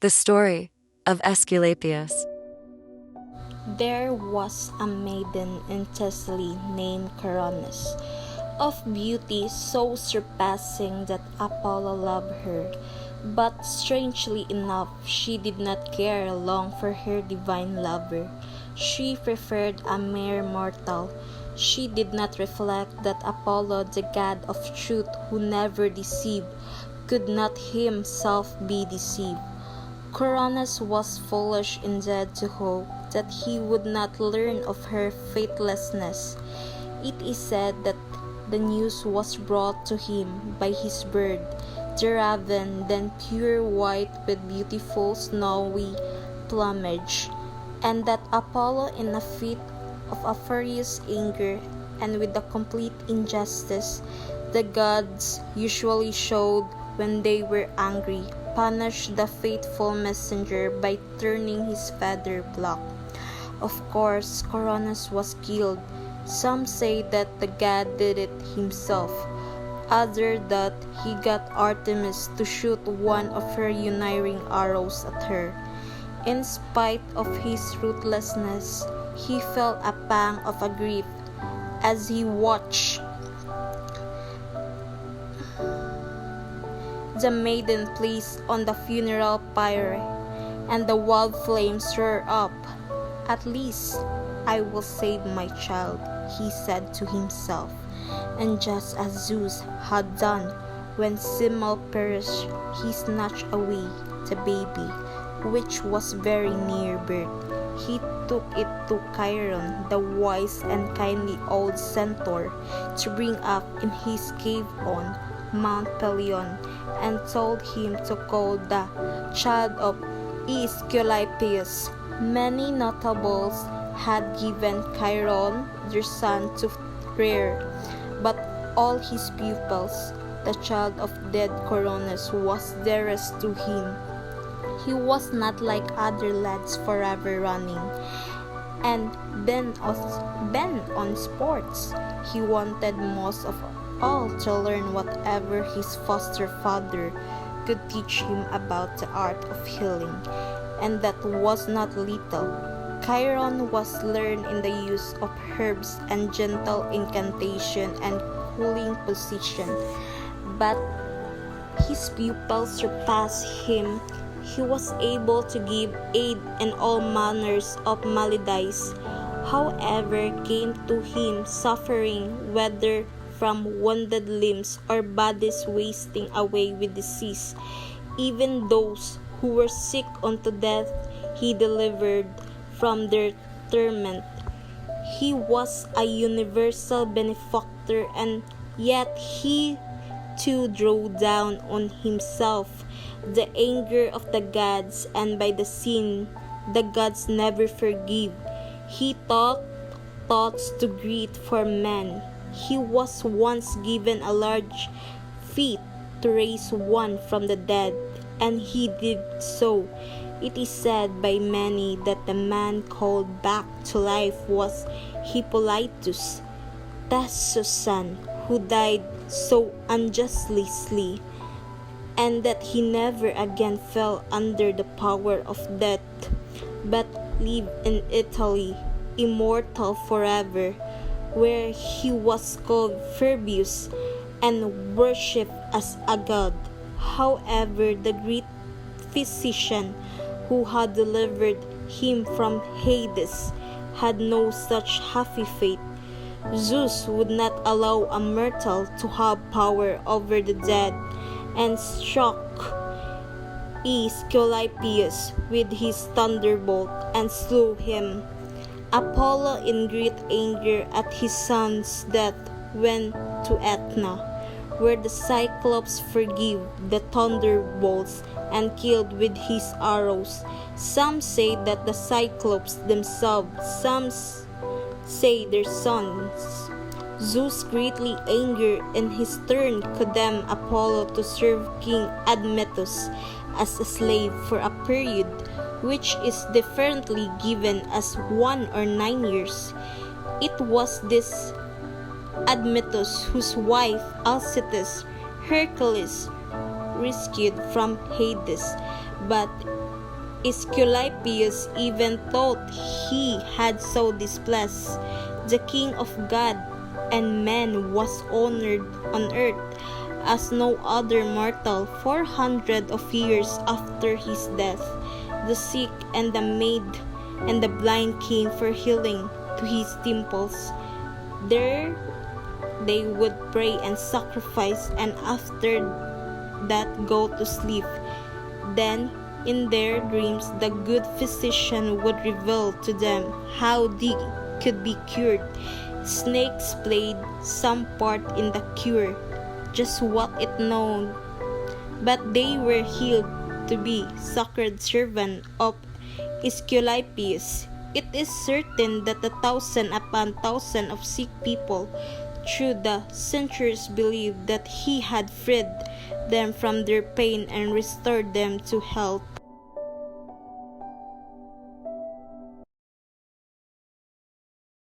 The story of Aesculapius. There was a maiden in Thessaly named Coronis, of beauty so surpassing that Apollo loved her. But strangely enough, she did not care long for her divine lover. She preferred a mere mortal. She did not reflect that Apollo, the god of truth who never deceived, could not himself be deceived. Coronis was foolish indeed to hope that he would not learn of her faithlessness. It is said that the news was brought to him by his bird, the raven, then pure white with beautiful snowy plumage, and that Apollo, in a fit of a furious anger and with the complete injustice the gods usually showed when they were angry, punished the faithful messenger by turning his feather black. Of course, Coronis was killed. Some say that the god did it himself, others that he got Artemis to shoot one of her unerring arrows at her. In spite of his ruthlessness, he felt a pang of grief as he watched the maiden placed on the funeral pyre, and the wild flames roared up. "At least I will save my child," he said to himself, and just as Zeus had done when Semele perished, he snatched away the baby, which was very near birth. He took it to Chiron, the wise and kindly old centaur, to bring up in his cave on Mount Pelion, and told him to call the child of Aesculapius. Many notables had given Chiron their son to rear, but all his pupils, the child of dead Coronis, was dearest to him. He was not like other lads forever running and bent on sports. He wanted most of all to learn whatever his foster father could teach him about the art of healing, and that was not little. Chiron was learned in the use of herbs and gentle incantation and cooling position, but his pupils surpassed him. He was able to give aid in all manners of maladies. However came to him suffering, whether from wounded limbs or bodies wasting away with disease. Even those who were sick unto death he delivered from their torment. He was a universal benefactor, and yet he too drew down on himself the anger of the gods, and by the sin the gods never forgive. He thought thoughts too great for men. He was once given a large feat to raise one from the dead, and he did so. It is said by many that the man called back to life was Hippolytus, Theseus' son, who died so unjustly, and that he never again fell under the power of death, but lived in Italy, immortal forever, where he was called Phoebus and worshipped as a god. However, the great physician who had delivered him from Hades had no such happy fate. Zeus would not allow a mortal to have power over the dead, and struck Aesculapius with his thunderbolt and slew him. Apollo, in great anger at his son's death, went to Athena, where the Cyclops forgave the thunderbolts and killed with his arrows. Some say that the Cyclops themselves, some say their sons. Zeus, greatly angered, in his turn condemned Apollo to serve King Admetus as a slave for a period which is differently given as 1 or 9 years. It was this Admetus whose wife Alcestis Hercules rescued from Hades, but Aesculapius even thought he had so displeased the King of God and man was honored on earth as no other mortal 400 of years after his death. The sick and the maid and the blind came for healing to his temples. There they would pray and sacrifice, and after that go to sleep. Then in their dreams the good physician would reveal to them how they could be cured. Snakes played some part in the cure, just what it known, but they were healed to be sacred servant of Aesculapius. It is certain that 1,000 upon 1,000 of sick people through the centuries believed that he had freed them from their pain and restored them to health.